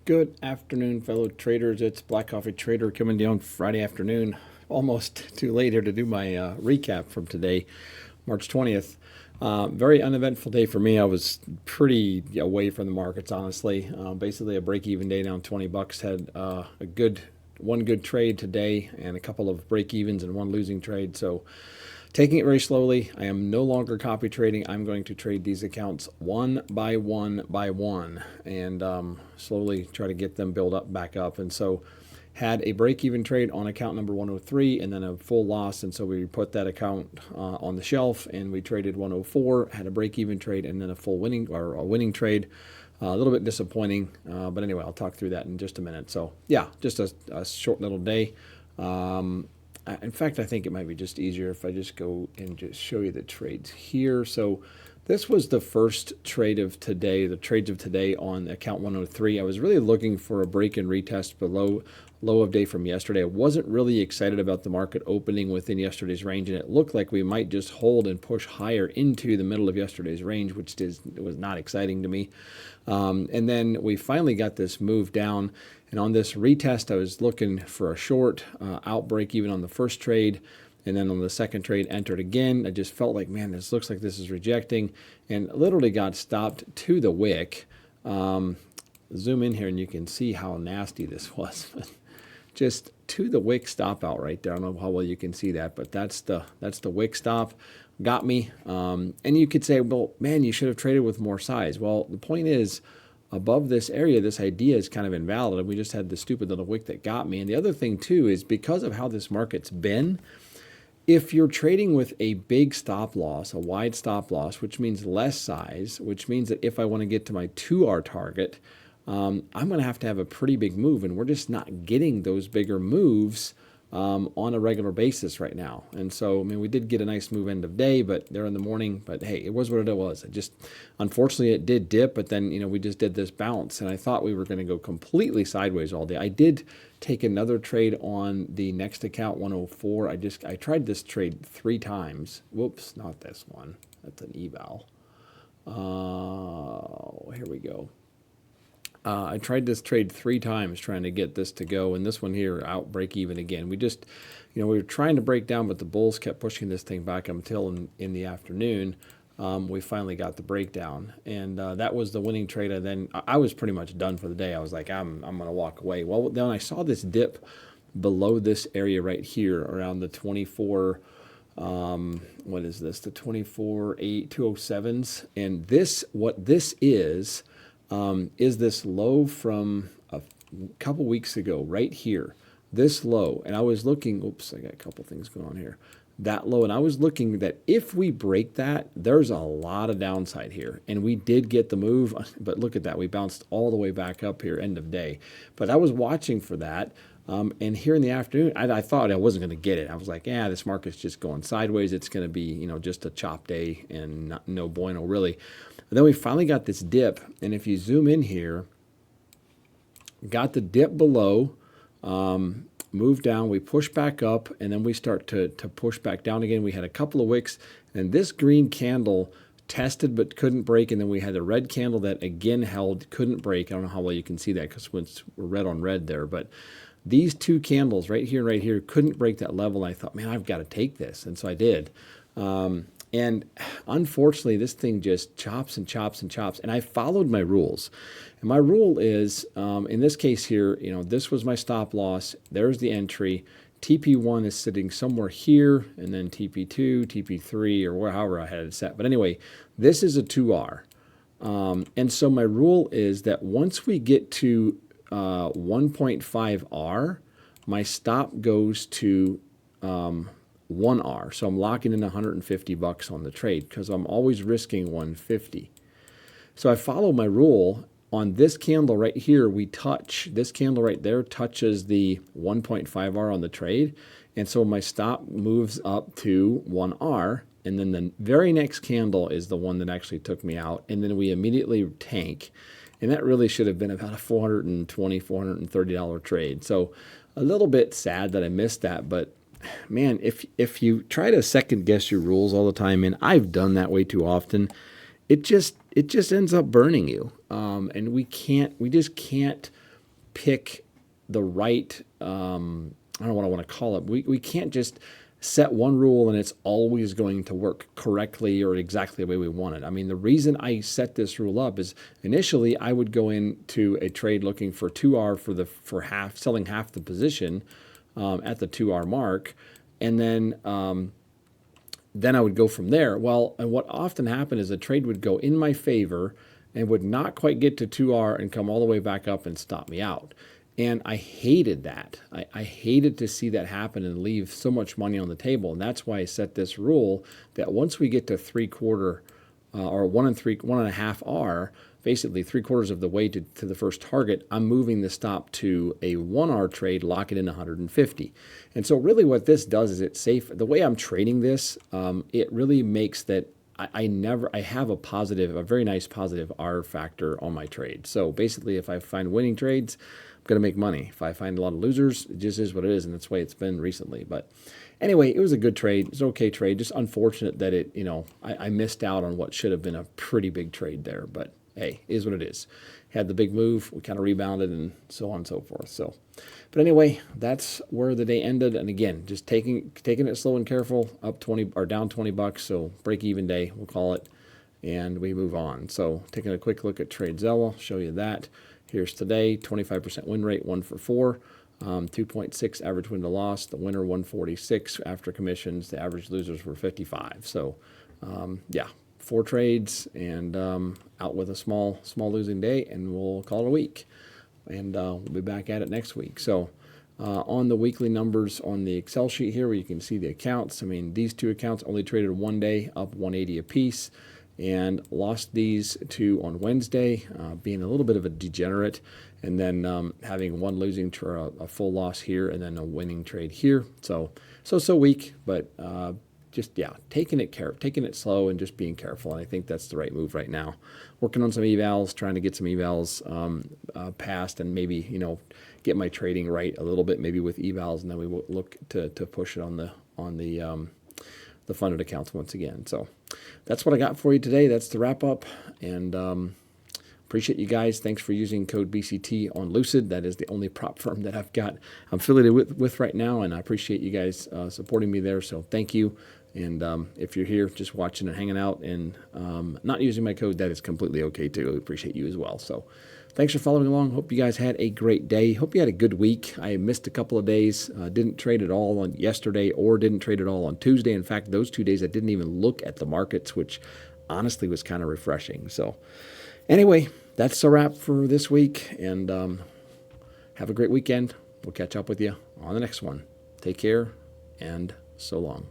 Good afternoon, fellow traders. It's Black Coffee Trader coming down Friday afternoon. Almost too late here to do my recap from today, March 20th. Very uneventful day for me. I was pretty away from the markets, honestly. Basically a break-even day, down 20 bucks. Had one good trade today and a couple of break-evens and one losing trade. So taking it very slowly. I am no longer copy trading. I'm going to trade these accounts one by one by one and slowly try to get them build up back up. And so had a break-even trade on account number 103 and then a full loss. And so we put that account on the shelf and we traded 104, had a break-even trade and then a full winning or a winning trade. A little bit disappointing, but anyway, I'll talk through that in just a minute. So yeah, just a short little day. In fact, I think it might be just easier if I just go and just show you the trades here. So this was the first trade of today, the trades of today on account 103. I was really looking for a break and retest below low of day from yesterday. I wasn't really excited about the market opening within yesterday's range, and it looked like we might just hold and push higher into the middle of yesterday's range, which was not exciting to me. And then we finally got this move down. And on this retest, I was looking for a short out break even on the first trade. And then on the second trade, entered again. I just felt like, man, this looks like this is rejecting. And literally got stopped to the wick. Zoom in here and you can see how nasty this was. Just to the wick stop out right there. I don't know how well you can see that, but that's the wick stop. Got me. And you could say, well, man, you should have traded with more size. Well, the point is, above this area, this idea is kind of invalid. And we just had the stupid little wick that got me. And the other thing, too, is because of how this market's been, if you're trading with a big stop loss, a wide stop loss, which means less size, which means that if I want to get to my 2R target, I'm going to have a pretty big move. And we're just not getting those bigger moves on a regular basis right now. And so, I mean, we did get a nice move end of day, but there in the morning, but hey, it was what it was. It just, unfortunately, it did dip, but then, we just did this bounce and I thought we were going to go completely sideways all day. I did take another trade on the next account, 104. I tried this trade 3 times. Whoops, not this one. That's an eval. Here we go. I tried this trade 3 times trying to get this to go, and this one here out break even again. We just, we were trying to break down, but the bulls kept pushing this thing back until in the afternoon. We finally got the breakdown, and that was the winning trade. And then I was pretty much done for the day. I was like, I'm going to walk away. Well, then I saw this dip below this area right here around the 24. What is this? The 207s, and what this is this low from a couple weeks ago right here, this low. And I was looking, oops, I got a couple things going on here, that low. And I was looking that if we break that, there's a lot of downside here. And we did get the move, but look at that. We bounced all the way back up here, end of day. But I was watching for that. And here in the afternoon, I thought I wasn't going to get it. I was like, yeah, this market's just going sideways. It's going to be, just a chop day and no bueno, really. And then we finally got this dip. And if you zoom in here, got the dip below, moved down, we push back up, and then we start to push back down again. We had a couple of wicks, and this green candle tested but couldn't break, and then we had a red candle that again held, couldn't break. I don't know how well you can see that because we're red on red there, but these 2 candles right here and right here couldn't break that level. And I thought, man, I've got to take this. And so I did. And unfortunately, this thing just chops and chops and chops. And I followed my rules. And my rule is, in this case here, this was my stop loss. There's the entry. TP1 is sitting somewhere here, and then TP2, TP3, or however I had it set. But anyway, this is a 2R. And so my rule is that once we get to 1.5R, my stop goes to 1R. So I'm locking in 150 bucks on the trade because I'm always risking 150. So I follow my rule. On this candle right here, this candle right there touches the 1.5R on the trade. And so my stop moves up to 1R. And then the very next candle is the one that actually took me out. And then we immediately tank. And that really should have been about a $420, $430 trade. So a little bit sad that I missed that. But man, if you try to second guess your rules all the time, and I've done that way too often, it just ends up burning you. And we just can't pick the right, I don't know what I want to call it. We can't just set one rule and it's always going to work correctly or exactly the way we want it. I mean, the reason I set this rule up is initially I would go into a trade looking for 2R for half, selling half the position at the 2R mark, and then I would go from there. Well, and what often happened is a trade would go in my favor and would not quite get to 2R and come all the way back up and stop me out. And I hated that. I hated to see that happen and leave so much money on the table. And that's why I set this rule that once we get to 3/4 or 1.5 R, basically 3/4 of the way to the first target, I'm moving the stop to a 1R trade, lock it in 150. And so really what this does is it's safe. The way I'm trading this, it really makes that I have a very nice positive R factor on my trade. So basically if I find winning trades, I'm going to make money. If I find a lot of losers, it just is what it is, and that's the way it's been recently. But anyway, it was a good trade. It was an okay trade. Just unfortunate that I missed out on what should have been a pretty big trade there. But hey, it is what it is. Had the big move, we kind of rebounded, and so on and so forth. So, but anyway, that's where the day ended. And again, just taking it slow and careful, up 20 or down $20. So break even day, we'll call it, and we move on. So taking a quick look at TradeZella, I'll show you that. Here's today, 25% win rate, 1 for 4, 2.6 average win to loss. The winner 146 after commissions. The average losers were 55. So, yeah, 4 trades and out with a small losing day, and we'll call it a week. And we'll be back at it next week. So, on the weekly numbers on the Excel sheet here, where you can see the accounts. I mean, these 2 accounts only traded one day, up 180 apiece. And lost these 2 on Wednesday, being a little bit of a degenerate, and then having one losing a full loss here, and then a winning trade here. So weak, but just taking it slow and just being careful. And I think that's the right move right now. Working on some evals, trying to get some evals passed, and maybe get my trading right a little bit, maybe with evals, and then we will look to push it on the funded accounts once again. So that's what I got for you today. That's the wrap up, and appreciate you guys. Thanks for using code BCT on Lucid. That is the only prop firm that I'm affiliated with right now, and I appreciate you guys supporting me there. So thank you. And if you're here just watching and hanging out and not using my code, that is completely okay too. I appreciate you as well. So thanks for following along. Hope you guys had a great day. Hope you had a good week. I missed a couple of days. Didn't trade at all on yesterday or didn't trade at all on Tuesday. In fact, those 2 days I didn't even look at the markets, which honestly was kind of refreshing. So anyway, that's a wrap for this week. And have a great weekend. We'll catch up with you on the next one. Take care and so long.